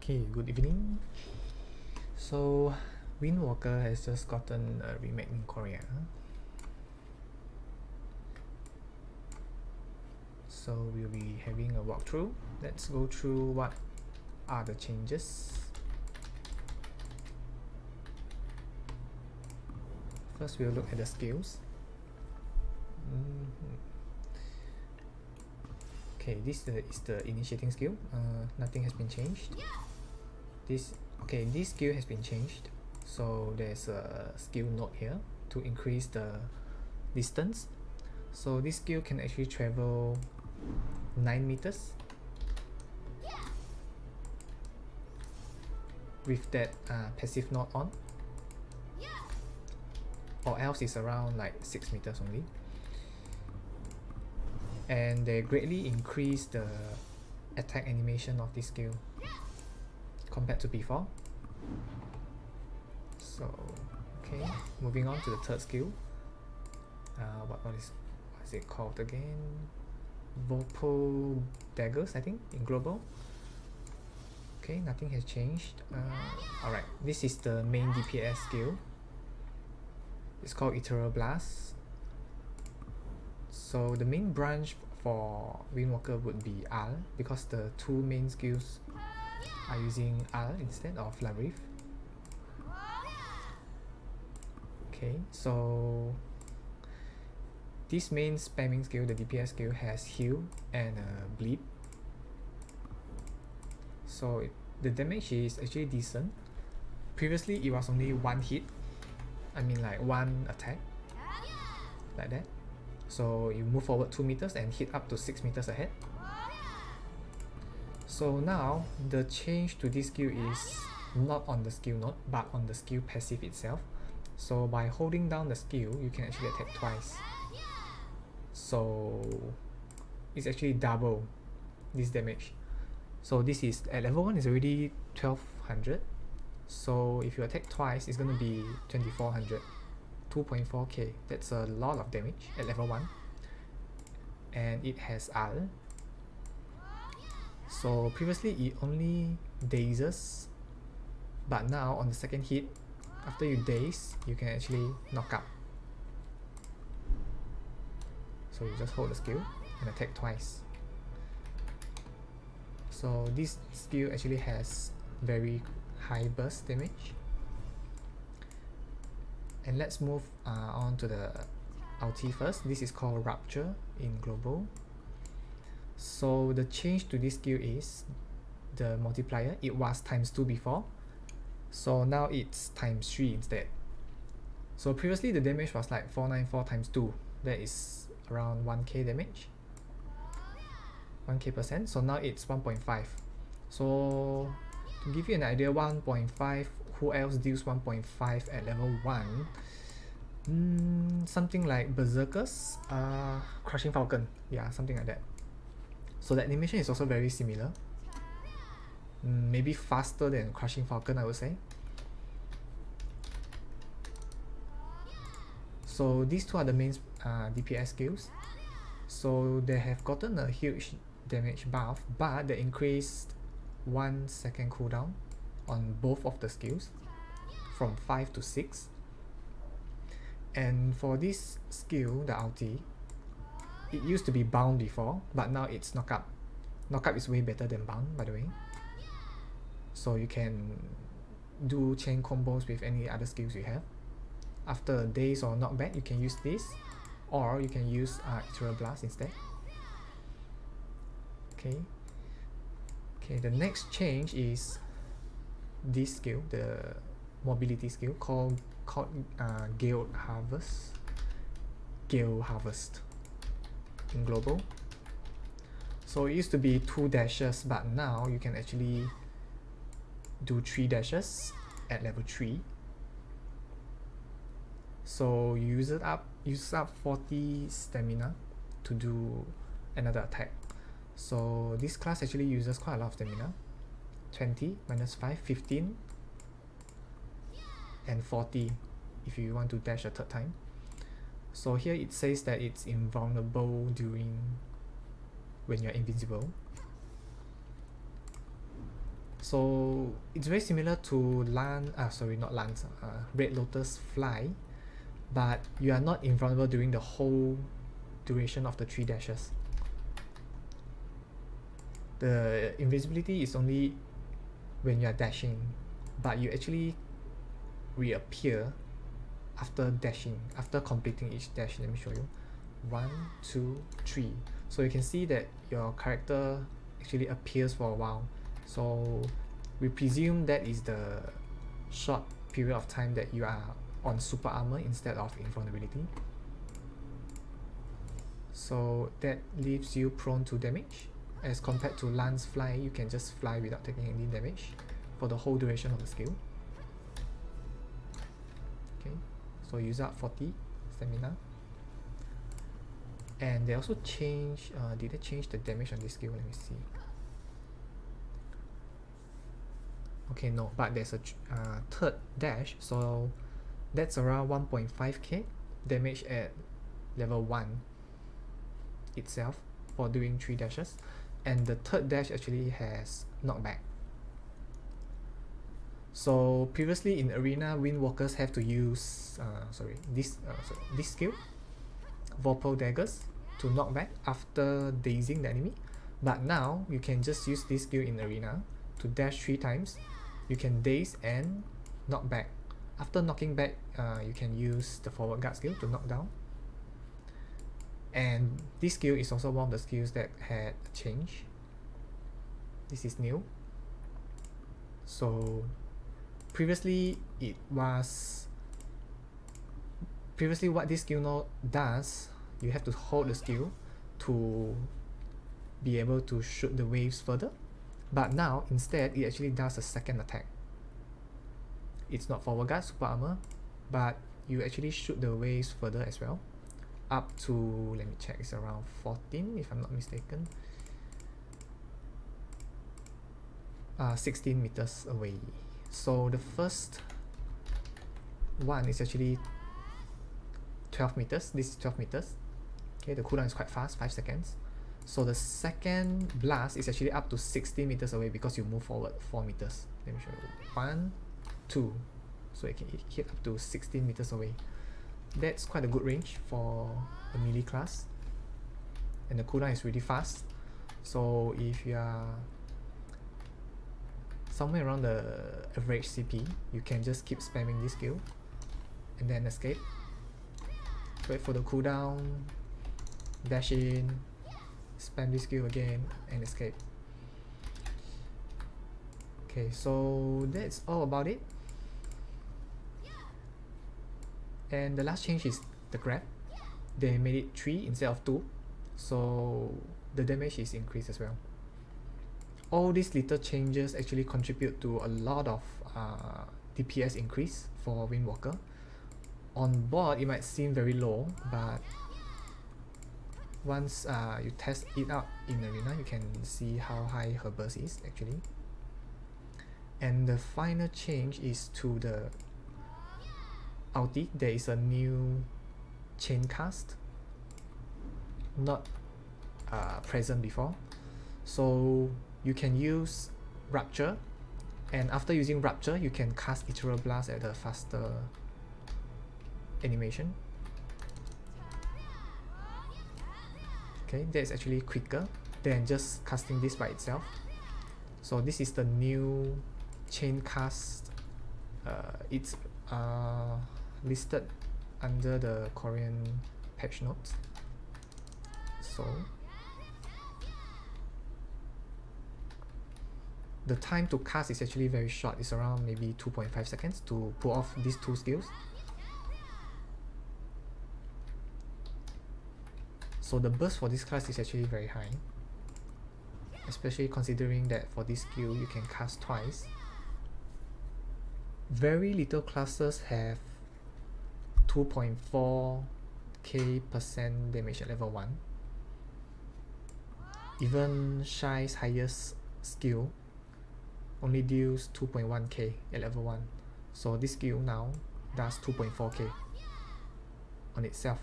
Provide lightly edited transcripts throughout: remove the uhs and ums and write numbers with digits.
Okay, good evening. So, Windwalker has just gotten a remake in Korea. So, we'll be having a walkthrough. Let's go through what are the changes. First, we'll look at the skills. Okay, this is the initiating skill. Nothing has been changed. This skill has been changed. So there's a skill node here to increase the distance. So this skill can actually travel 9 meters with that passive node on, or else it's around like 6 meters only. And they greatly increase the attack animation of this skill compared to before. So okay, moving on to the third skill. What is it called again? Vocal daggers, I think, in global. Okay, nothing has changed. Alright, this is the main DPS skill. It's called Ethereal Blast. So the main branch for Windwalker would be Al, because the two main skills are using Al instead of Larif. Okay, so this main spamming skill, the DPS skill, has heal and bleed. So the damage is actually decent. Previously it was only one hit, I mean like one attack, like that. So you move forward 2 meters and hit up to 6 meters ahead. So now the change to this skill is not on the skill node but on the skill passive itself. So by holding down the skill, you can actually attack twice. So it's actually double this damage. So this is at level 1 is already 1200. So if you attack twice, it's gonna be 2400. 2.4k. That's a lot of damage at level 1. And it has Al. So previously it only dazes, but now on the second hit, after you daze, you can actually knock out. So you just hold the skill and attack twice. So this skill actually has very high burst damage. And let's move on to the ulti first. This is called Rupture in global. So the change to this skill is the multiplier. It was ×2 before, so now it's ×3 instead. So previously the damage was like 494 × 2, that is around 1k damage, 1k%. So now it's 1.5. So to give you an idea, 1.5, who else deals 1.5 at level 1? Something like Berserkers, Crushing Falcon, yeah, something like that. So the animation is also very similar, maybe faster than Crushing Falcon, I would say. So these two are the main DPS skills. So they have gotten a huge damage buff, but they increased 1 second cooldown on both of the skills from 5 to 6. And for this skill, the ulti, it used to be bound before, but now it's knock up. Knock up is way better than bound, by the way. So you can do chain combos with any other skills you have. After a daze or knockback, you can use this, or you can use Ethereal Blast instead. Okay, the next change is this skill, the mobility skill called Gale Harvest in global. So it used to be 2 dashes, but now you can actually do 3 dashes at level 3. So you use up 40 stamina to do another attack. So this class actually uses quite a lot of stamina. 20 minus 5, 15, and 40 if you want to dash a third time. So here it says that it's invulnerable when you're invincible. So it's very similar to Red Lotus Fly, but you are not invulnerable during the whole duration of the 3 dashes. The invisibility is only when you are dashing, but you actually reappear after dashing, after completing each dash. Let me show you. 1, 2, 3. So you can see that your character actually appears for a while. So we presume that is the short period of time that you are on super armor instead of invulnerability. So that leaves you prone to damage. As compared to Lance Fly, you can just fly without taking any damage for the whole duration of the skill. Okay, so use up 40 stamina. And they also change, did they change the damage on this skill? Let me see. Okay, no, but there's a third dash, so that's around 1.5k damage at level 1 itself for doing 3 dashes. And the third dash actually has knockback. So previously in arena, Windwalkers have to use this skill, Vorpal Daggers, to knock back after dazing the enemy. But now you can just use this skill in arena to dash 3 times. You can daze and knock back. After knocking back, you can use the forward guard skill to knock down. And this skill is also one of the skills that had a change. This is new. So previously what this skill now does, you have to hold the skill to be able to shoot the waves further. But now instead it actually does a second attack. It's not forward guard, super armor, but you actually shoot the waves further as well. Up to, let me check, it's around 14 if I'm not mistaken. 16 meters away. So the first one is actually 12 meters. This is 12 meters. Okay, the cooldown is quite fast, 5 seconds. So the second blast is actually up to 60 meters away because you move forward 4 meters. Let me show you. 1, 2. So it can hit up to 16 meters away. That's quite a good range for a melee class. And the cooldown is really fast. So if you are somewhere around the average CP, you can just keep spamming this skill and then escape. Wait for the cooldown, dash in, spam this skill again and escape. Okay, so that's all about it. And the last change is the grab. They made it 3 instead of 2, so the damage is increased as well. All these little changes actually contribute to a lot of DPS increase for Windwalker. On board, it might seem very low, but once you test it out in arena, you can see how high her burst is actually. And the final change is to the ulti. There is a new Chaincast, not present before. So you can use Rupture, and after using Rupture, you can cast Ethereal Blast at a faster animation. Okay, that's actually quicker than just casting this by itself. So this is the new Chaincast. It's listed under the Korean patch notes. So the time to cast is actually very short. It's around maybe 2.5 seconds to pull off these 2 skills. So the burst for this class is actually very high, especially considering that for this skill you can cast twice. Very little classes have 2.4k% damage at level 1. Even Shai's highest skill only deals 2.1k at level 1. So this skill now does 2.4k on itself.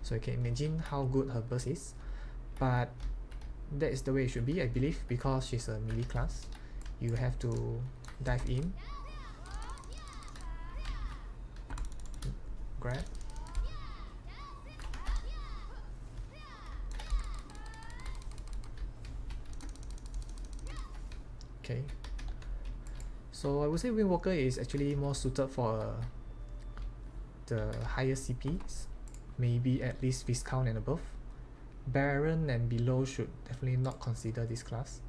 So you can imagine how good her burst is. But that is the way it should be, I believe, because she's a melee class. You have to dive in, grab, okay. So I would say Windwalker is actually more suited for the higher CPs, maybe at least Viscount and above. Baron and below should definitely not consider this class.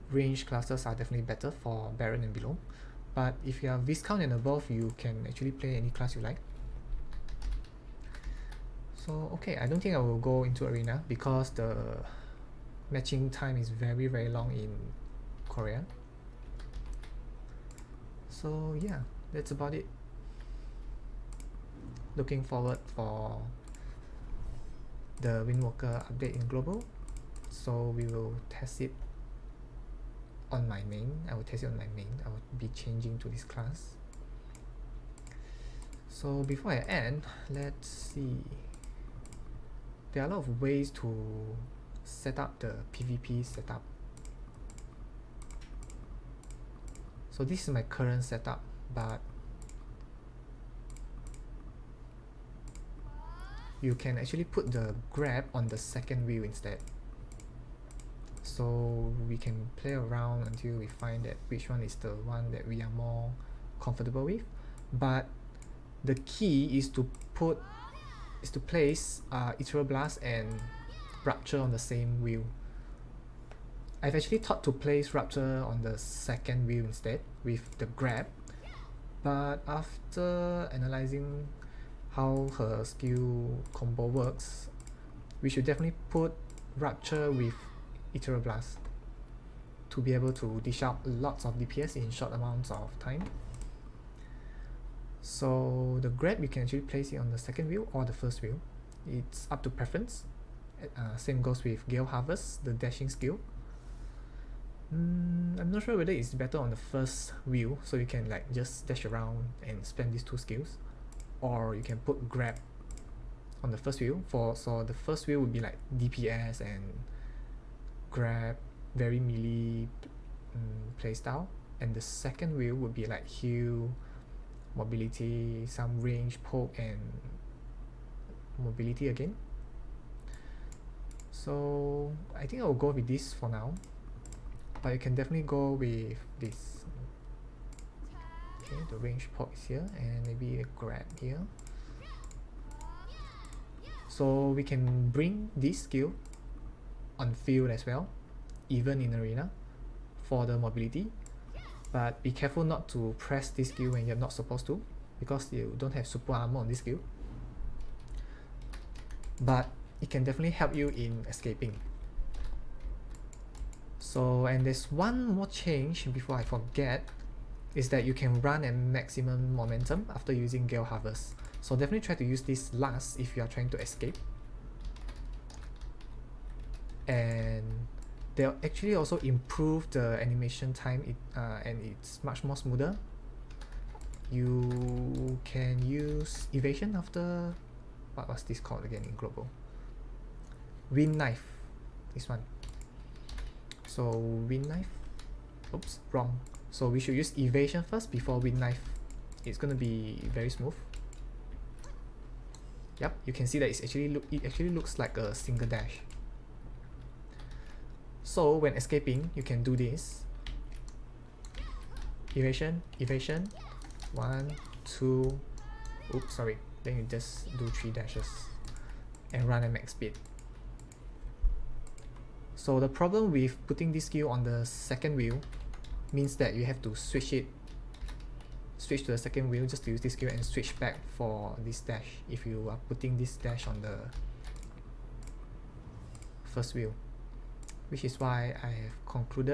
Range classes are definitely better for Baron and below, but if you are Viscount and above, you can actually play any class you like. So okay, I don't think I will go into arena because the matching time is very long in Korea. So yeah, that's about it. Looking forward for the Windwalker update in global. So we will test it on my main. I will test it on my main. I will be changing to this class. So before I end, let's see. There are a lot of ways to set up the PvP setup. So this is my current setup, but you can actually put the grab on the second wheel instead. So we can play around until we find that which one is the one that we are more comfortable with. But the key is to place Ethereal Blast and Rupture on the same wheel. I've actually thought to place Rupture on the second wheel instead with the grab, but after analyzing how her skill combo works, we should definitely put Rupture with Ethereal Blast to be able to dish out lots of DPS in short amounts of time. So the grab, you can actually place it on the second wheel or the first wheel. It's up to preference. Same goes with Gale Harvest, the dashing skill. I'm not sure whether it's better on the first wheel, so you can like just dash around and spam these two skills, or you can put grab on the first wheel. So the first wheel would be like DPS and grab, very melee playstyle, and the second wheel would be like heal, mobility, some range, poke, and mobility again. So I think I'll go with this for now, but you can definitely go with this. Okay, the range poke is here, and maybe a grab here. So we can bring this skill on field as well, even in arena, for the mobility. But be careful not to press this skill when you're not supposed to, because you don't have super armor on this skill. But it can definitely help you in escaping. So, and there's one more change before I forget, is that you can run at maximum momentum after using Gale Harvest. So definitely try to use this last if you are trying to escape. And they'll actually also improve the animation time, and it's much more smoother. You can use evasion after, what was this called again in global? Wind Knife, this one. So Wind Knife, oops, wrong. So we should use evasion first before Wind Knife. It's gonna be very smooth. Yep, you can see that it actually looks like a single dash. So when escaping, you can do this. Evasion, evasion, 1, 2, oops, sorry. Then you just do 3 dashes and run at max speed. So the problem with putting this skill on the second wheel means that you have to switch to the second wheel just to use this skill and switch back for this dash if you are putting this dash on the first wheel, which is why I have concluded